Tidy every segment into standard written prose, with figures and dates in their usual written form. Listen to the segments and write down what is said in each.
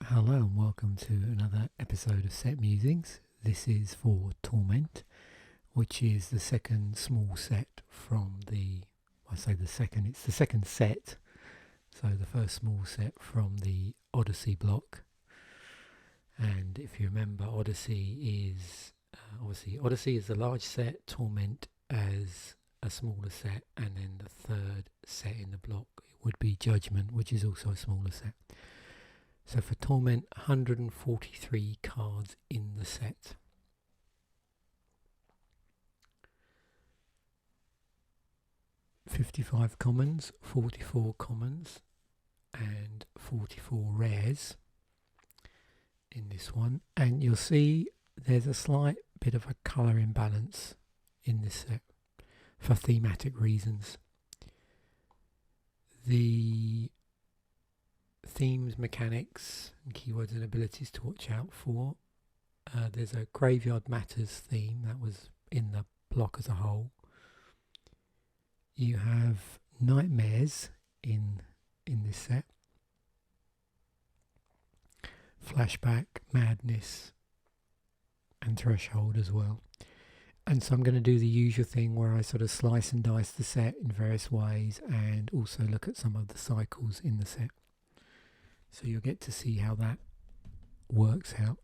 Hello and welcome to another episode of Set Musings. This is for Torment, which is the second small set from it's the second set. So the first small set from the Odyssey block. And if you remember, Odyssey is the large set, Torment as a smaller set, and then the third set in the block would be Judgment, which is also a smaller set. So for Torment, 143 cards in the set. $55 commons, 44 commons, and 44 rares in this one. And you'll see there's a slight bit of a colour imbalance in this set for thematic reasons. The themes, mechanics, and keywords and abilities to watch out for. There's a Graveyard Matters theme that was in the block as a whole. You have Nightmares in this set. Flashback, Madness, and Threshold as well. And so I'm going to do the usual thing where I sort of slice and dice the set in various ways and also look at some of the cycles in the set. So you'll get to see how that works out.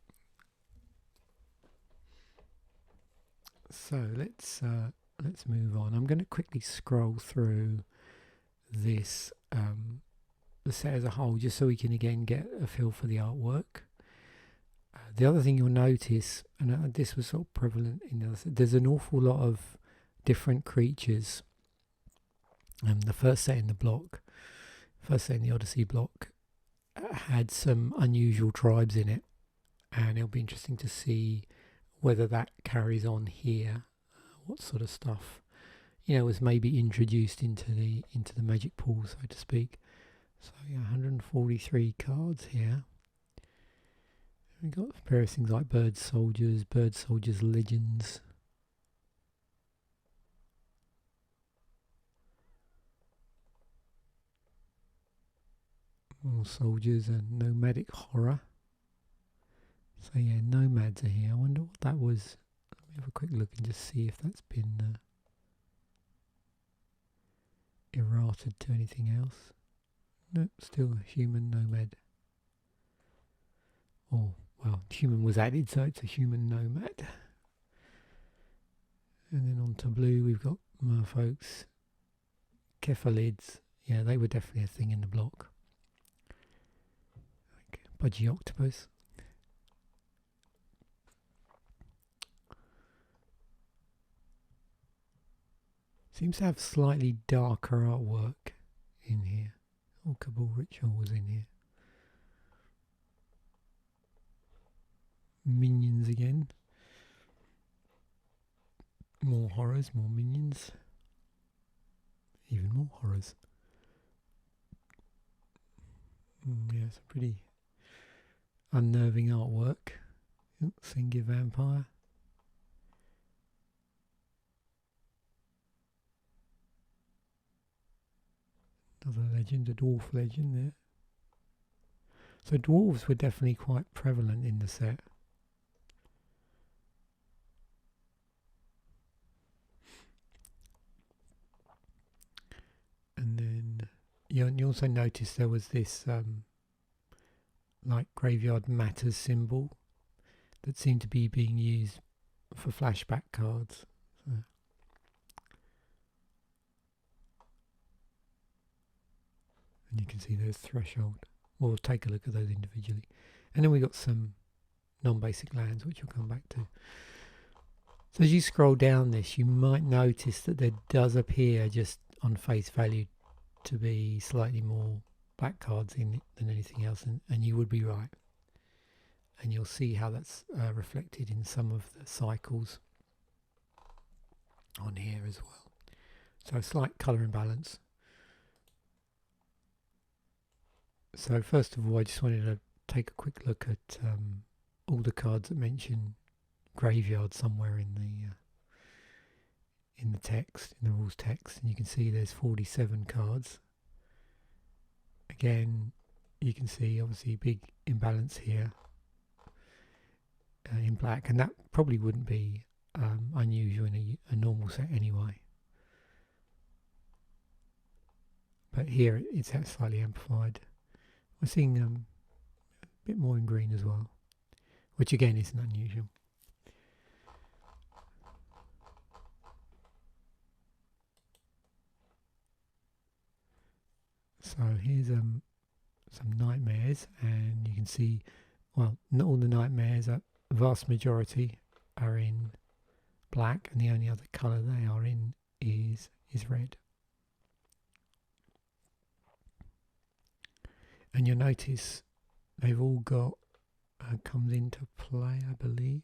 So let's move on. I'm going to quickly scroll through this the set as a whole, just so we can again get a feel for the artwork. The other thing you'll notice, and this was sort of prevalent in the other set, there's an awful lot of different creatures. The first set in the Odyssey block, had some unusual tribes in it, and it'll be interesting to see whether that carries on here. What sort of stuff, was maybe introduced into the magic pool, so to speak. So yeah, 143 cards here. We've got various things like Bird Soldiers Legends. More soldiers and nomadic horror. So yeah, nomads are here. I wonder what that was. Let me have a quick look and just see if that's been errated to anything else. Nope, still a human nomad. Oh, well, human was added, so it's a human nomad. And then on to blue, we've got merfolks, cephalids. Yeah, they were definitely a thing in the block. Budgie octopus. Seems to have slightly darker artwork in here. Oh, Cabal Ritual was in here. Minions again. More horrors, more minions. Even more horrors. Yeah, it's a pretty unnerving artwork. Singular Vampire. Another legend, a dwarf legend there. So dwarves were definitely quite prevalent in the set. And then you also notice there was this like Graveyard Matters symbol that seemed to be being used for flashback cards. So. And you can see there's Threshold. We'll take a look at those individually. And then we got some non-basic lands, which we'll come back to. So as you scroll down this, you might notice that there does appear, just on face value, to be slightly more black cards in it than anything else, and you would be right. And you'll see how that's reflected in some of the cycles on here as well. So a slight colour imbalance. So first of all, I just wanted to take a quick look at all the cards that mention graveyard somewhere in the text, in the rules text, and you can see there's 47 cards. Again, you can see obviously big Imbalance here in black, and that probably wouldn't be unusual in a normal set anyway. But here it's slightly amplified. We're seeing a bit more in green as well, which again isn't unusual. So here's some nightmares, and you can see, well, not all the nightmares, a vast majority are in black, and the only other colour they are in is red. And you'll notice they've all got comes into play, I believe.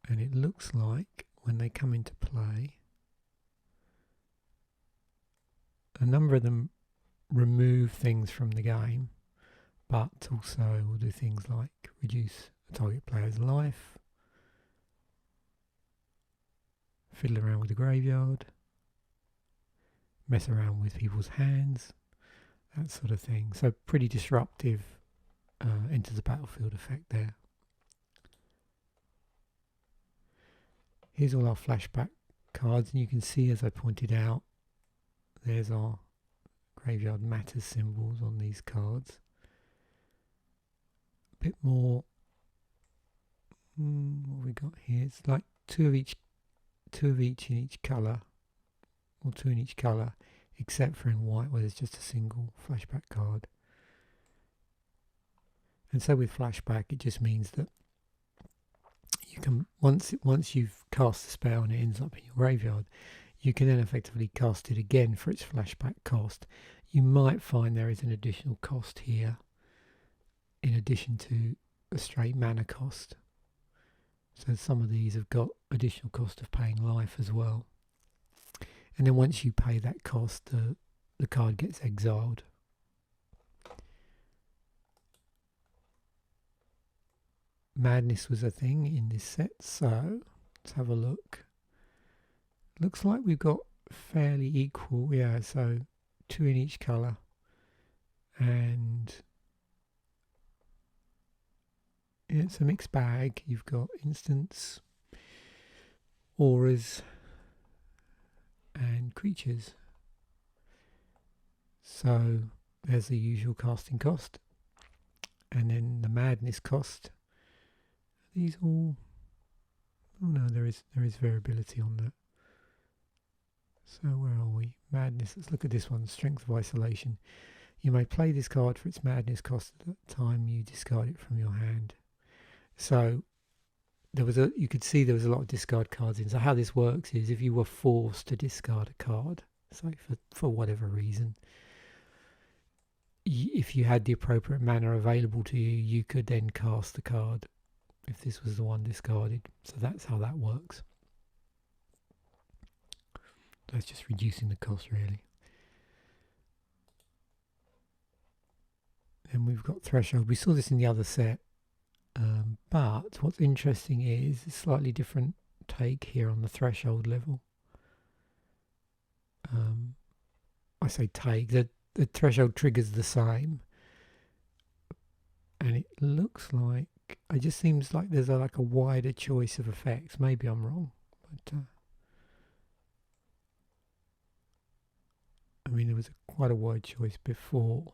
And it looks like when they come into play, a number of them remove things from the game, but also will do things like reduce a target player's life, fiddle around with the graveyard, mess around with people's hands, that sort of thing. So pretty disruptive enters the battlefield effect there. Here's all our flashback cards, and you can see, as I pointed out, there's our graveyard matters symbols on these cards. A bit more, what have we got here? It's like two of each in each colour, or two in each colour, except for in white where there's just a single flashback card. And so with flashback, it just means that you can, once you've cast the spell and it ends up in your graveyard, you can then effectively cast it again for its flashback cost. You might find there is an additional cost here in addition to a straight mana cost. So some of these have got additional cost of paying life as well. And then once you pay that cost, the card gets exiled. Madness was a thing in this set, so let's have a look. Looks like we've got fairly equal, yeah, so two in each colour, and it's a mixed bag. You've got instants, auras, and creatures. So there's the usual casting cost, and then the madness cost. These all, oh no, there is variability on that. So where are we? Madness. Let's look at this one. Strength of Isolation. You may play this card for its madness cost at the time you discard it from your hand. So you could see there was a lot of discard cards in. So how this works is, if you were forced to discard a card, so for whatever reason, if you had the appropriate mana available to you, you could then cast the card if this was the one discarded. So that's how that works. That's just reducing the cost, really. Then we've got Threshold. We saw this in the other set, but what's interesting is a slightly different take here on the Threshold level. I say take, the Threshold triggers the same, and it looks like, it just seems like there's like a wider choice of effects. Maybe I'm wrong, but I mean, there was quite a wide choice before.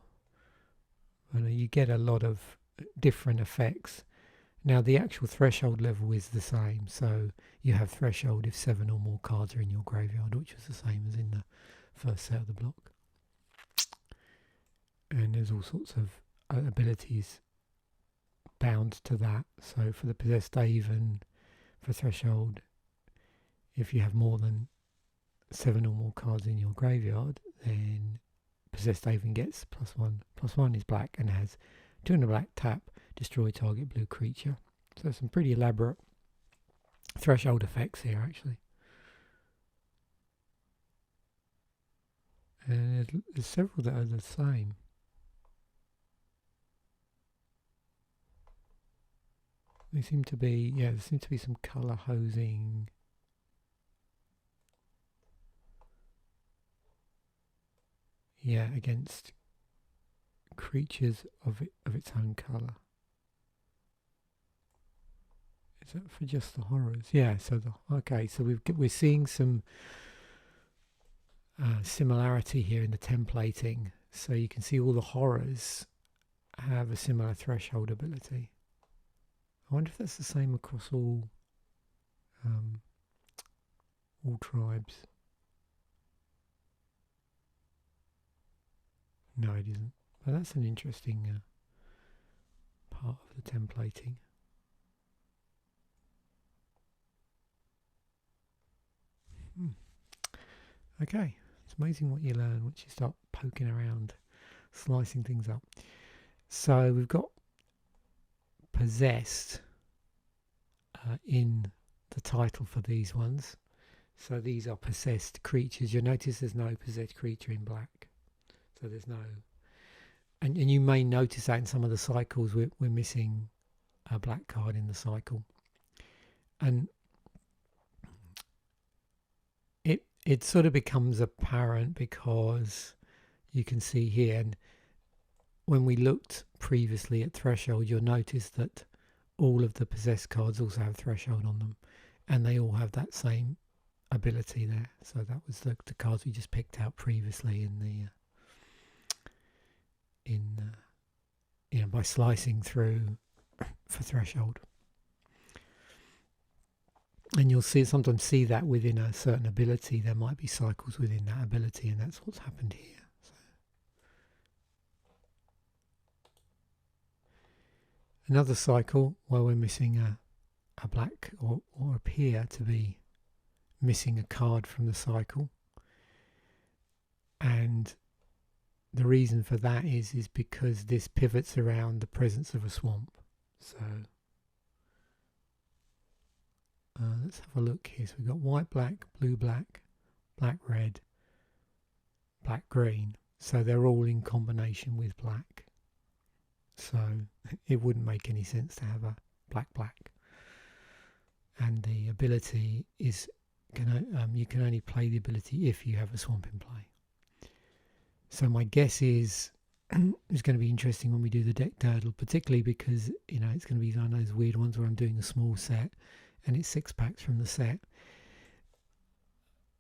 And you get a lot of different effects. Now the actual threshold level is the same, so you have threshold if 7 or more cards are in your graveyard, which was the same as in the first set of the block. And there's all sorts of abilities bound to that. So for the Possessed Haven, for threshold, if you have more than 7 or more cards in your graveyard, then Possessed Haven gets +1. +1 is black and has 2 in a black, tap, destroy target blue creature. So some pretty elaborate threshold effects here, actually. And there's several that are the same. They seem to be, yeah, there seems to be some colour hosing. yeah, against creatures of its own colour. Is that for just the horrors? Yeah. So okay. So we're seeing some similarity here in the templating. So you can see all the horrors have a similar threshold ability. I wonder if that's the same across all tribes. No, it isn't. But that's an interesting part of the templating. Okay, it's amazing what you learn once you start poking around, slicing things up. So we've got possessed in the title for these ones. So these are possessed creatures. You'll notice there's no possessed creature in black. So there's no... And you may notice that in some of the cycles we're missing a black card in the cycle. And it sort of becomes apparent because you can see here, and when we looked previously at threshold, you'll notice that all of the possessed cards also have threshold on them, and they all have that same ability there. So that was the cards we just picked out previously in the by slicing through for threshold. And you'll sometimes see that within a certain ability there might be cycles within that ability, and that's what's happened here. So another cycle where we're missing a black or appear to be missing a card from the cycle, and the reason for that is because this pivots around the presence of a swamp. So let's have a look here. So we've got white, black, blue, black, black, red, black, green. So they're all in combination with black. So it wouldn't make any sense to have a black, black. And the ability is you can only play the ability if you have a swamp in play. So my guess is it's going to be interesting when we do the deck turtle, particularly because it's going to be one of those weird ones where I'm doing a small set and it's 6 packs from the set.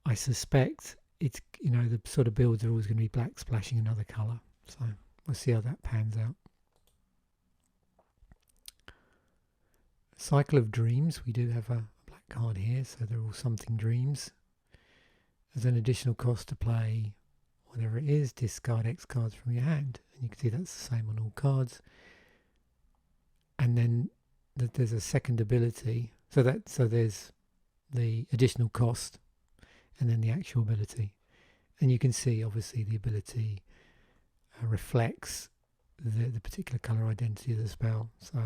I suspect it's the sort of builds are always going to be black splashing another colour. So we'll see how that pans out. Cycle of Dreams. We do have a black card here, so they're all something dreams. There's an additional cost to play whatever it is, discard X cards from your hand, and you can see that's the same on all cards. And then there's a second ability, so there's the additional cost and then the actual ability, and you can see obviously the ability reflects the particular color identity of the spell. So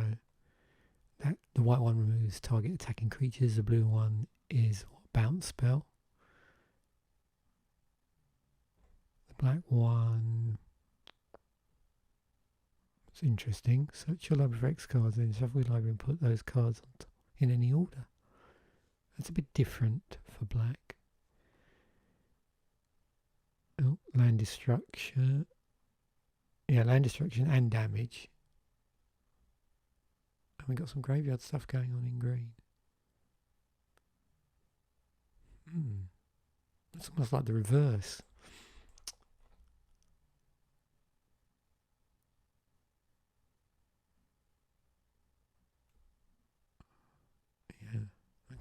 that the white one removes target attacking creatures, the blue one is bounce spell. Black one. It's interesting. Search your library for X cards, then shuffle your library and put those cards in any order. That's a bit different for black. Oh, land destruction. Yeah, land destruction and damage. And we got some graveyard stuff going on in green. It's almost like the reverse.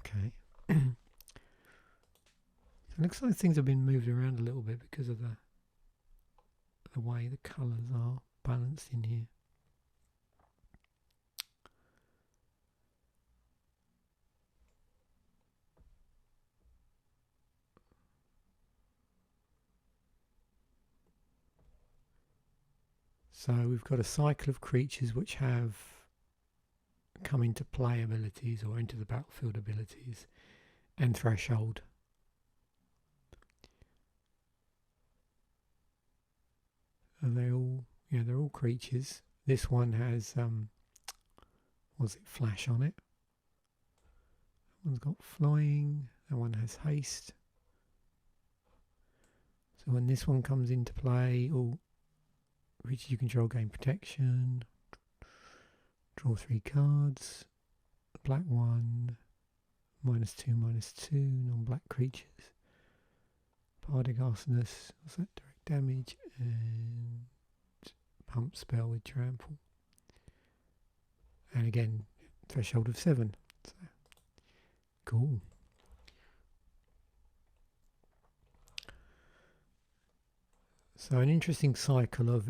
Okay. So it looks like things have been moved around a little bit because of the way the colours are balanced in here. So we've got a cycle of creatures which have come into play abilities or into the battlefield abilities, and threshold. And they're all creatures. This one has flash on it. That one's got flying. That one has haste. So when this one comes into play, all creatures you control gain protection. Draw 3 cards. Black 1, -2/-2, non-black creatures. Bardic Arsonist, what's that? Direct damage, and pump spell with trample. And again, threshold of 7. So, cool. So an interesting cycle of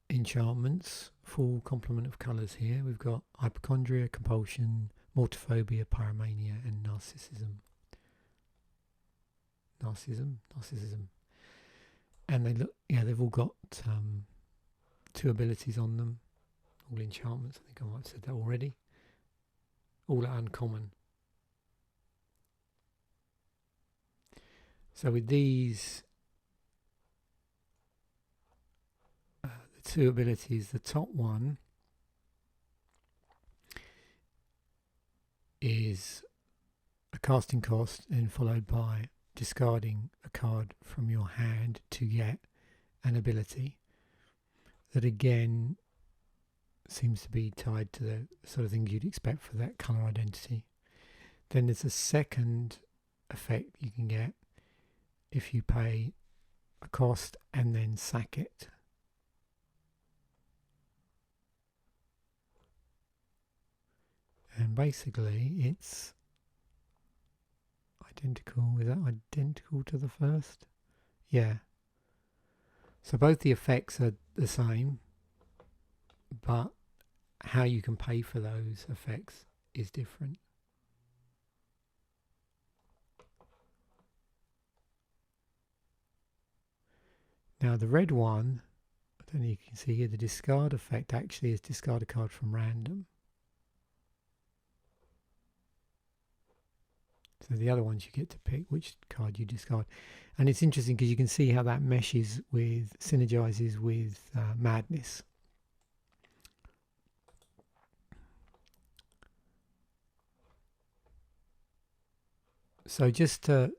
enchantments, full complement of colours here. We've got hypochondria, compulsion, mortophobia, pyromania, and narcissism. Narcissism. And they look, yeah, they've all got 2 abilities on them. All enchantments, I think I might have said that already. All are uncommon. So with these, the 2 abilities, the top one is a casting cost and followed by discarding a card from your hand to get an ability that again seems to be tied to the sort of things you'd expect for that colour identity. Then there's a second effect you can get if you pay a cost and then sack it. And basically it's identical. Is that identical to the first? Yeah. So both the effects are the same, but how you can pay for those effects is different. Now the red one, I don't know if you can see here, the discard effect actually is discard a card from random. So the other ones you get to pick which card you discard. And it's interesting because you can see how that meshes with, synergizes with madness. So just to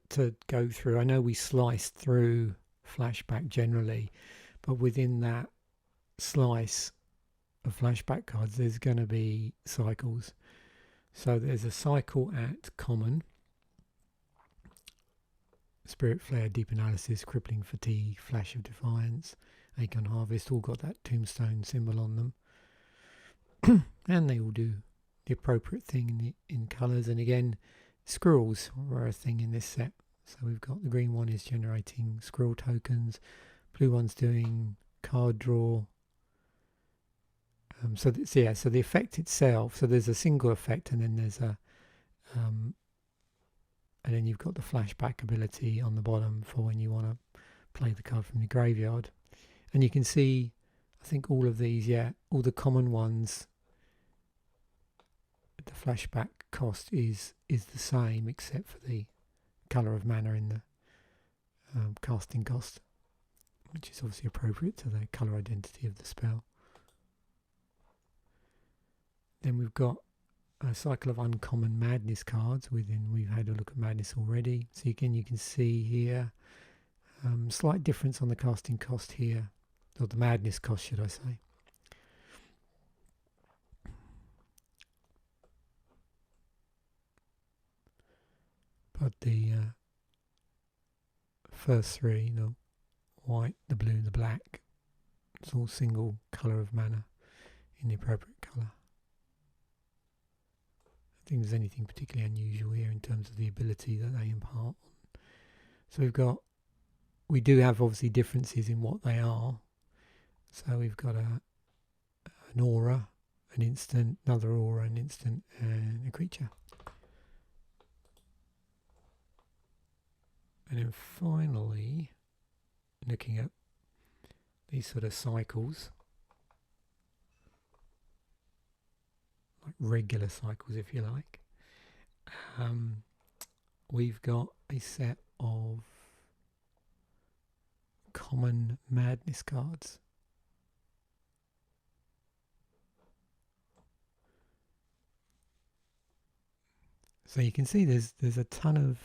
go through, I know we sliced through flashback generally, but within that slice of flashback cards there's going to be cycles. So there's a cycle at common, Spirit Flare, Deep Analysis, Crippling Fatigue, Flash of Defiance, Acorn Harvest, all got that tombstone symbol on them. And they all do the appropriate thing in colours. And again, squirrels were a thing in this set. So we've got the green one is generating squirrel tokens, blue one's doing card draw. So the effect itself, so there's a single effect and then there's a and then you've got the flashback ability on the bottom for when you want to play the card from the graveyard. And you can see, I think all of these, yeah, all the common ones, the flashback cost is the same except for the colour of mana in the casting cost, which is obviously appropriate to the colour identity of the spell. Then we've got a cycle of uncommon madness cards within. We've had a look at madness already. So again, you can see here slight difference on the casting cost here, or the madness cost, should I say. But the first 3, the white, the blue, the black, it's all single colour of mana in the appropriate colour. I think there's anything particularly unusual here in terms of the ability that they impart. So we do have obviously differences in what they are. So we've got an aura, an instant, another aura, an instant, and a creature. And then finally, looking at these sort of cycles, like regular cycles if you like, we've got a set of common madness cards. So you can see there's a ton of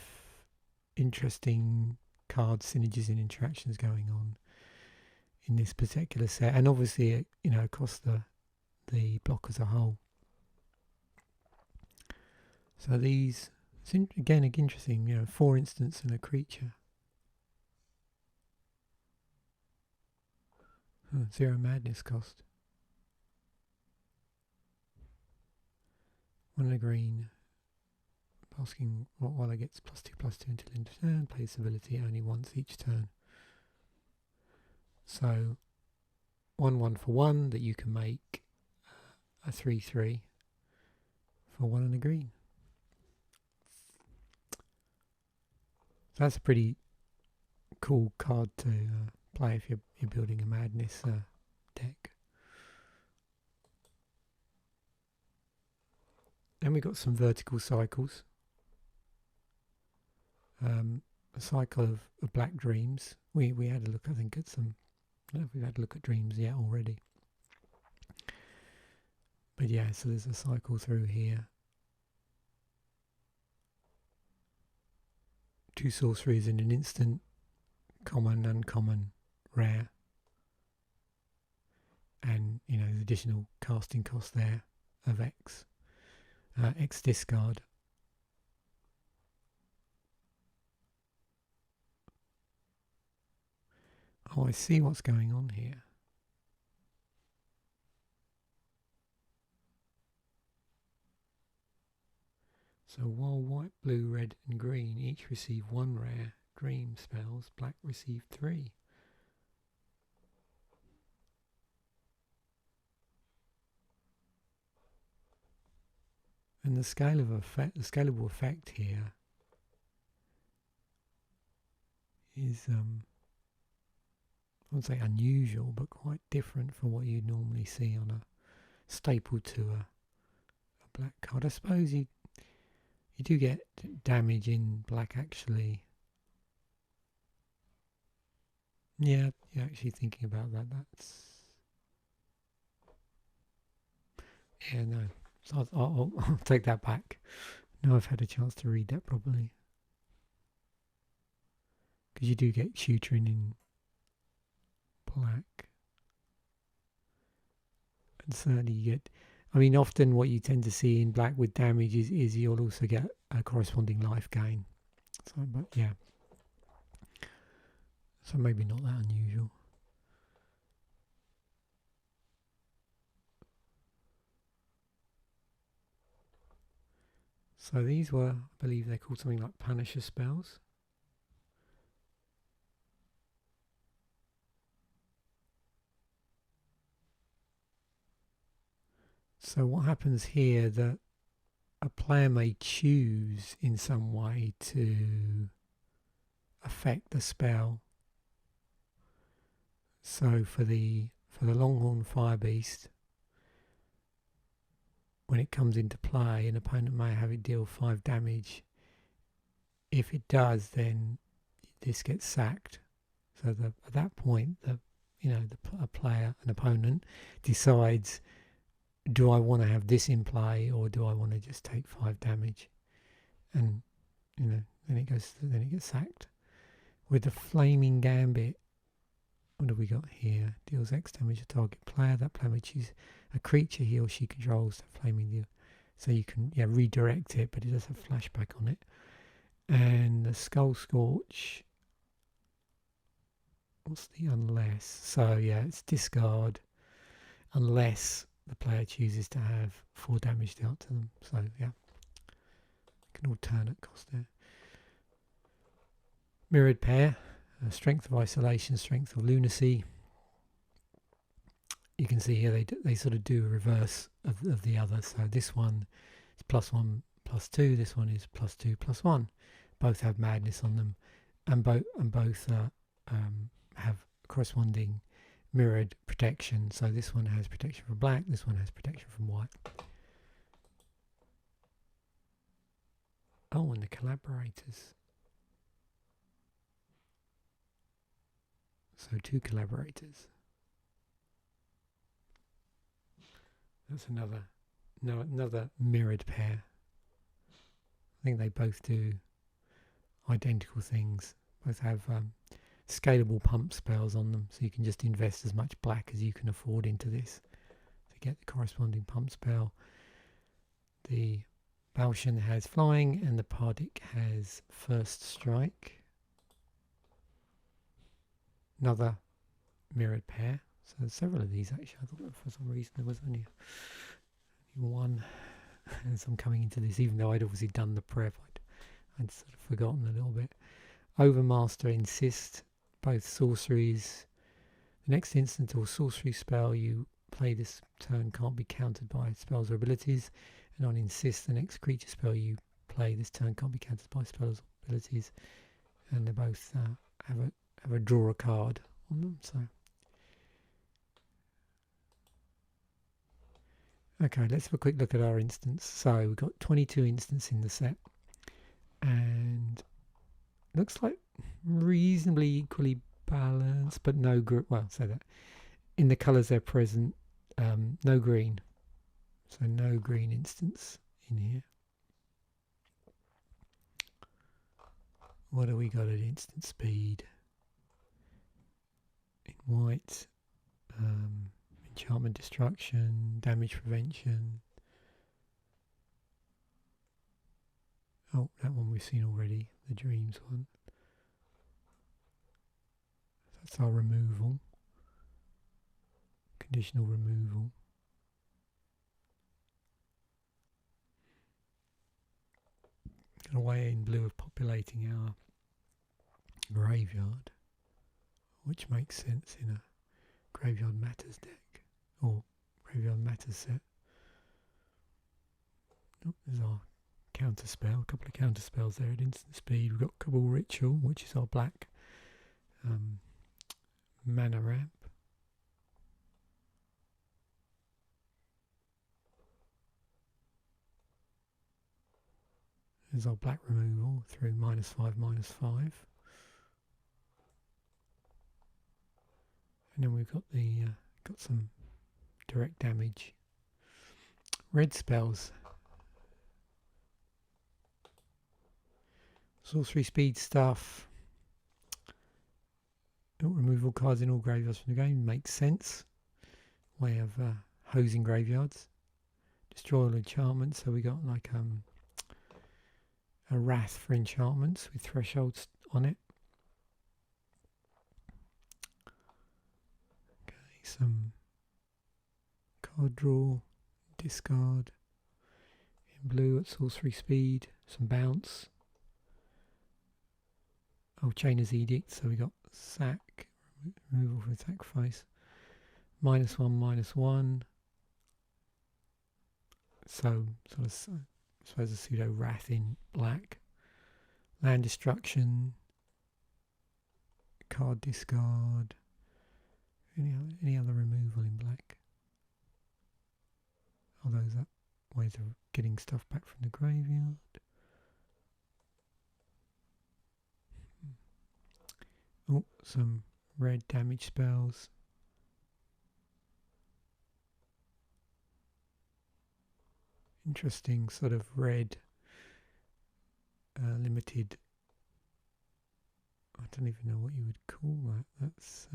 interesting card synergies and interactions going on in this particular set, and obviously, you know, across the block as a whole. So these, again, interesting, you know, 4 instants and a creature. 0 madness cost. 1 and a green. Asking while it gets +2/+2 until end of turn, plays ability only once each turn. So 1/1 for 1 that you can make a 3/3 for 1 and a green. So that's a pretty cool card to play if you're building a madness deck. Then we got some vertical cycles. A cycle of black dreams. We had a look, I think, at some. I don't know if we've had a look at dreams yet already. But yeah, so there's a cycle through here. 2 sorceries in an instant, common, uncommon, rare. And, you know, there's additional casting cost there of X. X discard. Oh, I see what's going on here. So while white, blue, red and green each receive 1 rare dream spells, black receive 3. And the scale of effect, the scalable effect here is I wouldn't say unusual, but quite different from what you'd normally see on a staple to a black card. I suppose you do get damage in black, actually. Yeah, you're actually thinking about that. That's... Yeah, no. So I'll take that back. Now I've had a chance to read that properly. Because you do get tutoring in black. And certainly you get... I mean, often what you tend to see in black with damage is you'll also get a corresponding life gain. So, but yeah. So maybe not that unusual. So these were, I believe they're called something like Punisher spells. So what happens here, that a player may choose in some way to affect the spell. So for the Longhorn Firebeast, when it comes into play, an opponent may have it deal 5 damage. If it does, then this gets sacked. So at that point, a player, an opponent, decides, do I want to have this in play, or do I want to just take 5 damage? And then it gets sacked. With the Flaming Gambit, what have we got here? Deals X damage to target player. That player may choose a creature he or she controls to flaming deal. So you can redirect it, but it does have flashback on it. And the Skull Scorch. What's the unless? So yeah, it's discard unless the player chooses to have 4 damage dealt to them. So yeah, like an alternate cost there. Mirrored Pair. Strength of Isolation, Strength of Lunacy. You can see here they sort of do a reverse of the other. So this one is +1/+2. This one is +2/+1. Both have madness on them, and both have corresponding mirrored protection. So this one has protection from black. This one has protection from white. Oh, and the collaborators. So 2 collaborators. That's another mirrored pair. I think they both do identical things. Both have scalable pump spells on them, so you can just invest as much black as you can afford into this to get the corresponding pump spell. The Balshan has flying and the Pardic has first strike. Another mirrored pair. So there's several of these actually. I thought for some reason there was only one as I'm coming into this, even though I'd obviously done the prep. I'd sort of forgotten a little bit. Overmaster, Insist, both sorceries. The next instant or sorcery spell you play this turn can't be countered by spells or abilities. And on Insist, the next creature spell you play this turn can't be countered by spells or abilities. And they both have a draw a card on them. So okay, let's have a quick look at our instance. So we've got 22 instances in the set, and looks like reasonably equally balanced, but no well, say that in the colours they're present, no green, so no green instance in here. What do we got at instant speed? In white, enchantment destruction, damage prevention. Oh, that one we've seen already, the dreams one. That's our removal. Conditional removal. Got a way in blue of populating our graveyard, which makes sense in a Graveyard Matters deck, or Graveyard Matters set. Oh, there's our counter spell, a couple of counter spells there at instant speed. We've got Cabal Ritual, which is our black mana ramp. There's our black removal through -5/-5. And then we've got the got some direct damage. Red spells. Sorcery speed stuff. Removal cards in all graveyards from the game makes sense. Way of hosing graveyards. Destroy all enchantments. So we got like a wrath for enchantments with thresholds on it. Okay, some card draw, discard. In blue at sorcery speed, some bounce. Oh, Chainer's Edict, so we got sack, removal for sacrifice. -1/-1. So, sort of, I suppose a pseudo wrath in black. Land destruction. Card discard. Any other removal in black? Are those ways of getting stuff back from the graveyard? Oh, some red damage spells. Interesting sort of red limited. I don't even know what you would call that. That's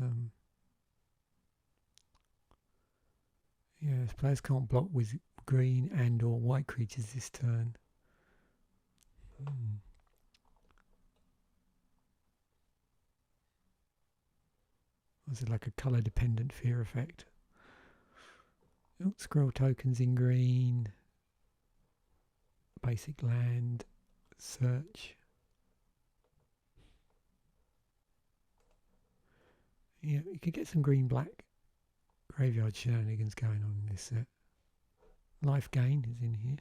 yeah, players can't block with green and or white creatures this turn. Was it like a colour dependent fear effect? Oh, scroll tokens in green. Basic land. Search. Yeah, you could get some green black graveyard shenanigans going on in this set. Life gain is in here.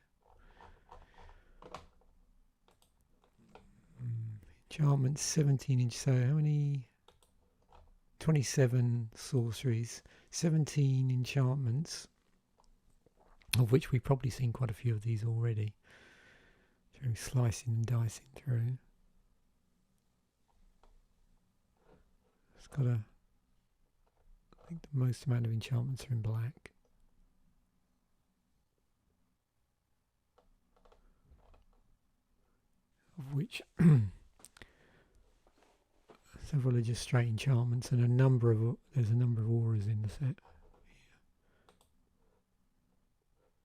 Enchantments 17 inch. So how many? 27 sorceries, 17 enchantments, of which we've probably seen quite a few of these already. Through slicing and dicing through. It's got I think the most amount of enchantments are in black. Of which Several are just straight enchantments, and there's a number of auras in the set.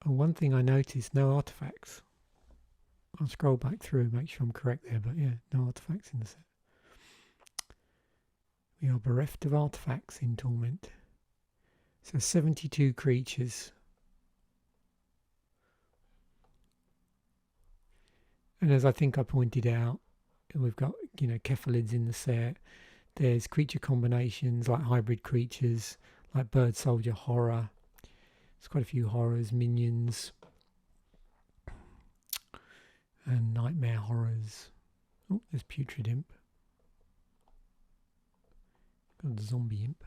And one thing I noticed, no artifacts. I'll scroll back through, make sure I'm correct there, but yeah, no artifacts in the set. We are bereft of artifacts in Torment. So 72 creatures. And as I think I pointed out, we've got, cephalids in the set. There's creature combinations like hybrid creatures, like bird soldier horror. There's quite a few horrors, minions, and nightmare horrors. Oh, there's putrid imp. Got the zombie imp.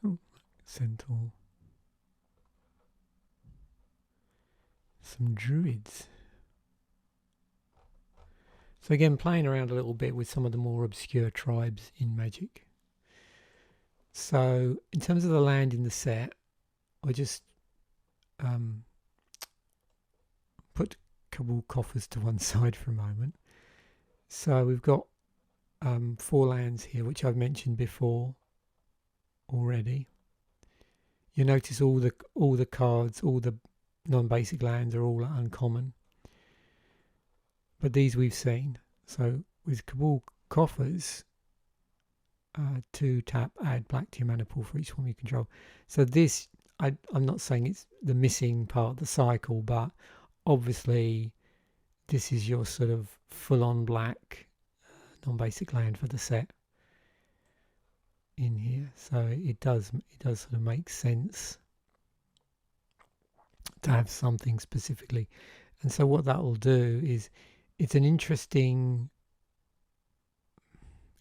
Oh, centaur. Some druids. So again, playing around a little bit with some of the more obscure tribes in Magic. So in terms of the land in the set, I just put Cabal coffers to one side for a moment. So we've got 4 lands here, which I've mentioned before already. You notice all the cards, all the non-basic lands are all uncommon, but these we've seen. So with Cabal coffers, 2 tap, add black to your mana pool for each one you control. So this, I'm not saying it's the missing part of the cycle, but obviously this is your sort of full-on black non-basic land for the set in here. So it does sort of make sense to have something specifically. And so what that will do is it's an interesting,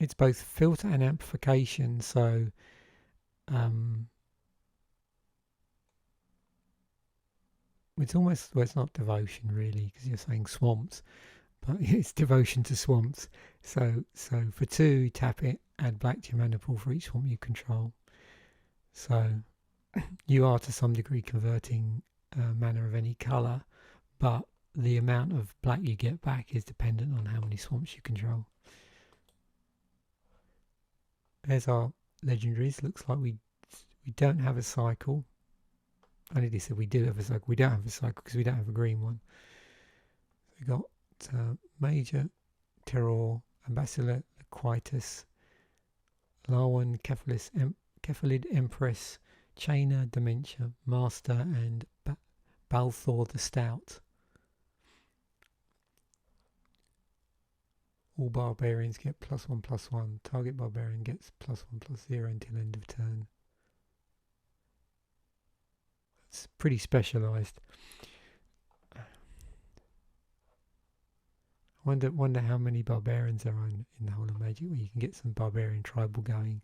it's both filter and amplification. So it's almost, well, it's not devotion really, because you're saying swamps, but it's devotion to swamps. So for 2, tap it, add black to your mana pool for each swamp you control. So you are to some degree converting mana of any colour, but the amount of black you get back is dependent on how many swamps you control. There's our legendaries. Looks like we don't have a cycle. I nearly said we do have a cycle. We don't have a cycle because we don't have a green one. We got Major, Terror, Ambassador, Quietus, Larwan, Cephalid Empress, Chainer, Dementia, Master, and Balthor the Stout. All barbarians get +1/+1. Target barbarian gets +1/+0 until end of turn. It's pretty specialised. Wonder how many barbarians there are in the whole of Magic, where you can get some barbarian tribal going.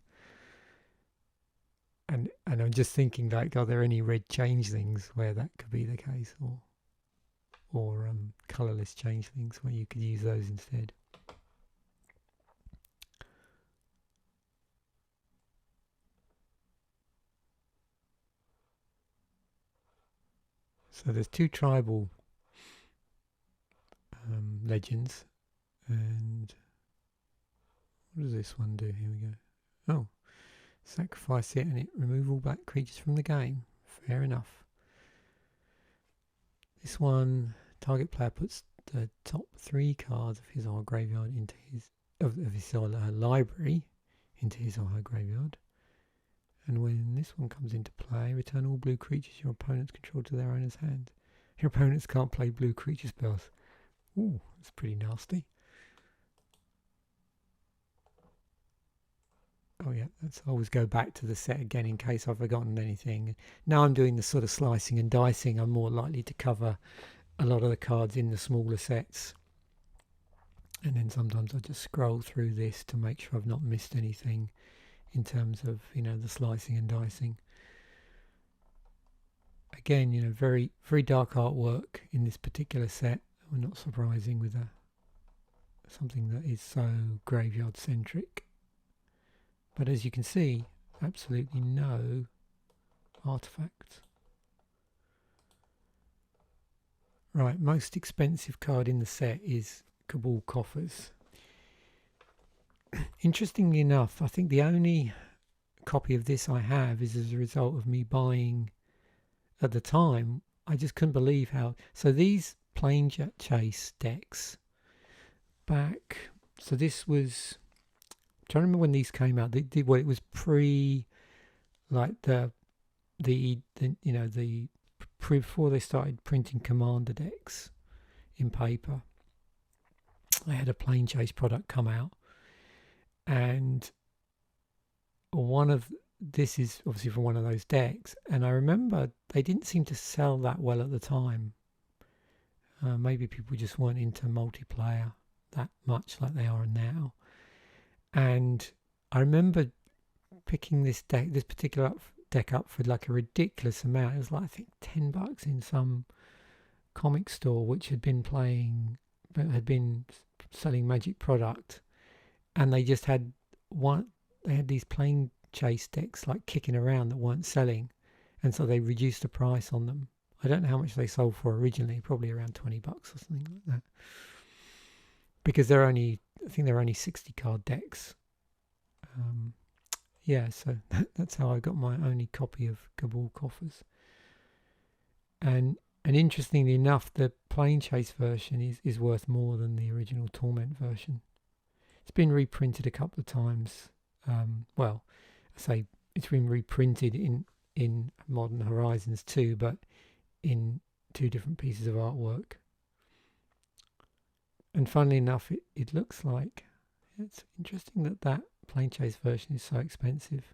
And I'm just thinking, like, are there any red changelings where that could be the case, or colourless changelings where you could use those instead? So there's 2 tribal legends, and what does this one do? Here we go. Oh, sacrifice it and it remove all black creatures from the game. Fair enough. This one, target player puts the top 3 cards of his or her graveyard into his or her library into his or her graveyard. And when this one comes into play, return all blue creatures your opponents control to their owner's hand. Your opponents can't play blue creature spells. Ooh, that's pretty nasty. Oh yeah, let's always go back to the set again in case I've forgotten anything. Now I'm doing the sort of slicing and dicing. I'm more likely to cover a lot of the cards in the smaller sets. And then sometimes I just scroll through this to make sure I've not missed anything in terms of, the slicing and dicing. Again, very, very dark artwork in this particular set. Well, not surprising with something that is so graveyard centric. But as you can see, absolutely no artifacts. Right, most expensive card in the set is Cabal Coffers. Interestingly enough, I think the only copy of this I have is as a result of me buying at the time. I just couldn't believe how. So these Plane Chase decks back. So this was. I'm trying to remember when these came out. Well, it was pre, like the you know the before they started printing Commander decks in paper. They had a Plane Chase product come out, and this is obviously from one of those decks, and I remember they didn't seem to sell that well at the time. Maybe people just weren't into multiplayer that much like they are now. And I remember picking this particular deck up for like a ridiculous amount. It was like, I think $10 in some comic store which had been selling Magic product, and they just had these Plane Chase decks like kicking around that weren't selling, and so they reduced the price on them. I don't know how much they sold for originally, probably around $20 or something like that, because I think they're only 60 card decks. Yeah, so that's how I got my only copy of Cabal Coffers. And interestingly enough, the Plane Chase version is worth more than the original Torment version. It's been reprinted a couple of times. Well, I say it's been reprinted in Modern Horizons 2, but in 2 different pieces of artwork. And funnily enough, it looks like it's interesting that Plane Chase version is so expensive.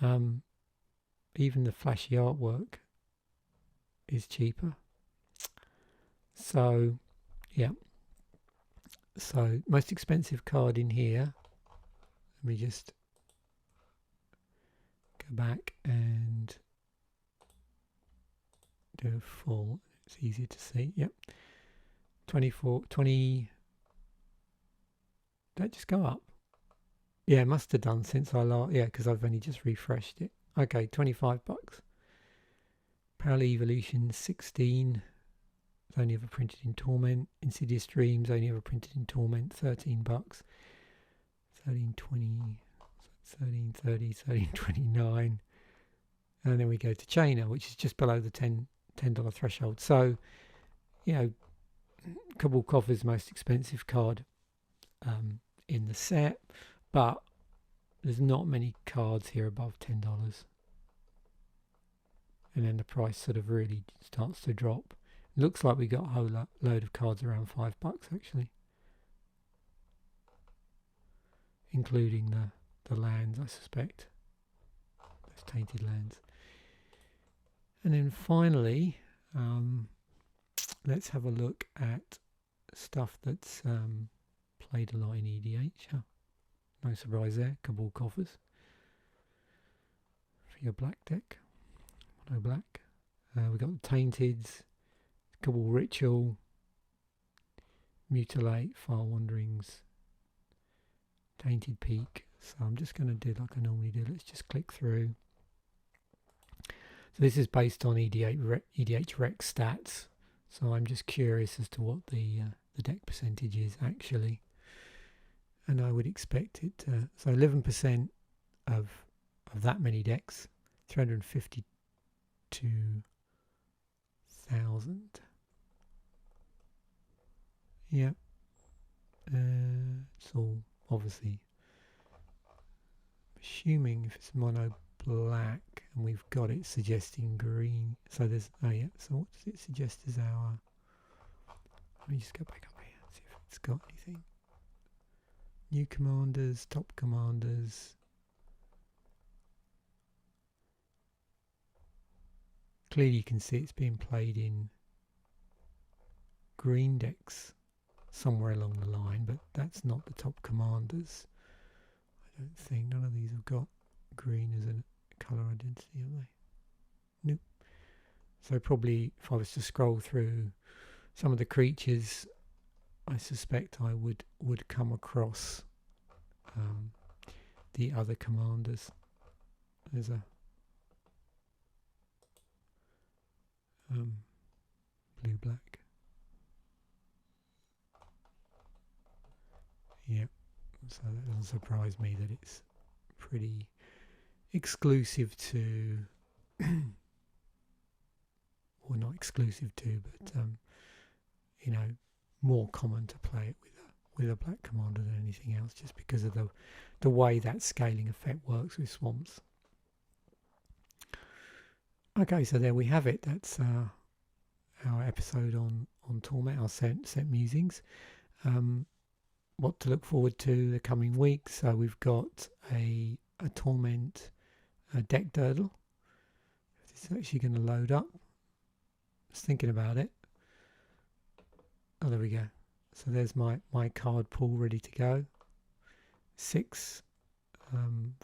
Even the flashy artwork is cheaper. So, yeah. So, most expensive card in here. Let me just go back and do a full. It's easier to see. Yep. 20. Did that just go up? Yeah, it must have done since I last. Yeah, because I've only just refreshed it. Okay, $25. Parallel Evolution 16. It's only ever printed in Torment. Insidious Dreams only ever printed in Torment. $13. 13.20, 13.30, 13.29, and then we go to Chainer, which is just below the $10 threshold. So, you know, Cabal Coffers' most expensive card in the set, but there's not many cards here above $10, and then the price sort of really starts to drop. It looks like we got a whole load of cards around $5 actually, including the lands, I suspect, those tainted lands. And then finally, let's have a look at stuff that's played a lot in EDH. Oh, no surprise there, Cabal Coffers for your black deck. No black. We've got the Tainteds, Cabal Ritual, Mutilate, Far Wanderings, Tainted Peak. So I'm just going to do like I normally do. Let's just click through. So this is based on EDH Rec stats. So I'm just curious as to what the deck percentage is actually. And I would expect it to, so 11% of that many decks, 352,000. Yep. It's all obviously, assuming if it's mono black and we've got it suggesting green. So there's, oh yeah, so what does it suggest as our, let me just go back up here and see if it's got anything. New commanders, top commanders. Clearly you can see it's being played in green decks somewhere along the line, but that's not the top commanders. I don't think. None of these have got green as a colour identity, have they? Nope. So probably if I was to scroll through some of the creatures, I suspect I would come across the other commanders. There's a blue-black. So that doesn't surprise me that it's pretty exclusive to, or not exclusive to, but you know, more common to play it with a black commander than anything else, just because of the way that scaling effect works with swamps. Okay, so there we have it. That's our episode on Torment, our set musings. What to look forward to the coming weeks. So we've got a Torment deck durdle. It's actually going to load up. Just thinking about it. Oh, there we go. So there's my card pool ready to go. 6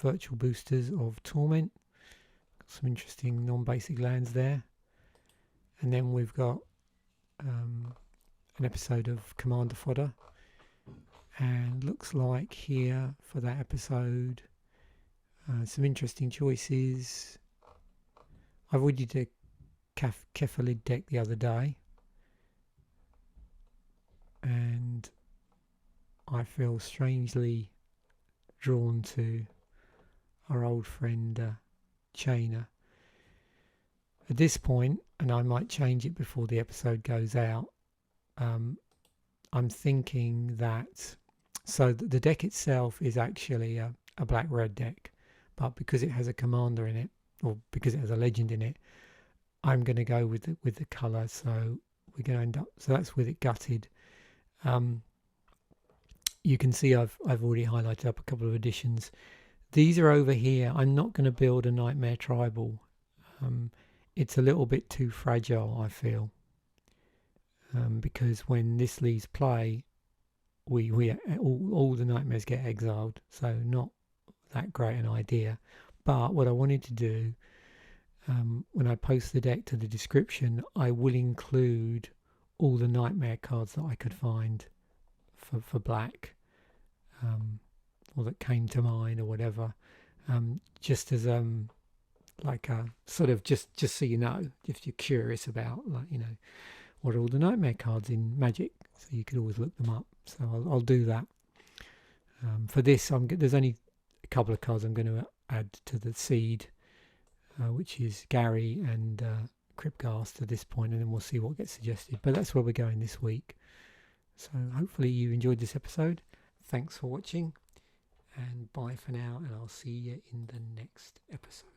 virtual boosters of Torment. Got some interesting non-basic lands there. And then we've got an episode of Commander Fodder. And looks like here for that episode, some interesting choices. I've already did a Kefalid deck the other day, and I feel strangely drawn to our old friend Chainer. At this point, and I might change it before the episode goes out, I'm thinking that, so the deck itself is actually a black-red deck, but because it has a commander in it, or because it has a legend in it, I'm going to go with the colour. So we're going to end up, so that's with it gutted. You can see I've already highlighted up a couple of additions. These are over here. I'm not going to build a Nightmare Tribal. It's a little bit too fragile, I feel, because when this leaves play, we all the nightmares get exiled, so not that great an idea. But what I wanted to do, when I post the deck to the description, I will include all the nightmare cards that I could find for black, or that came to mind or whatever, just as like a sort of just so you know, if you're curious about, like, you know, what are all the nightmare cards in Magic, so you could always look them up. So I'll do that. For this, there's only a couple of cards I'm going to add to the seed, which is Gary and Cryptghast at this point, and then we'll see what gets suggested. But that's where we're going this week. So hopefully you enjoyed this episode. Thanks for watching, and bye for now, and I'll see you in the next episode.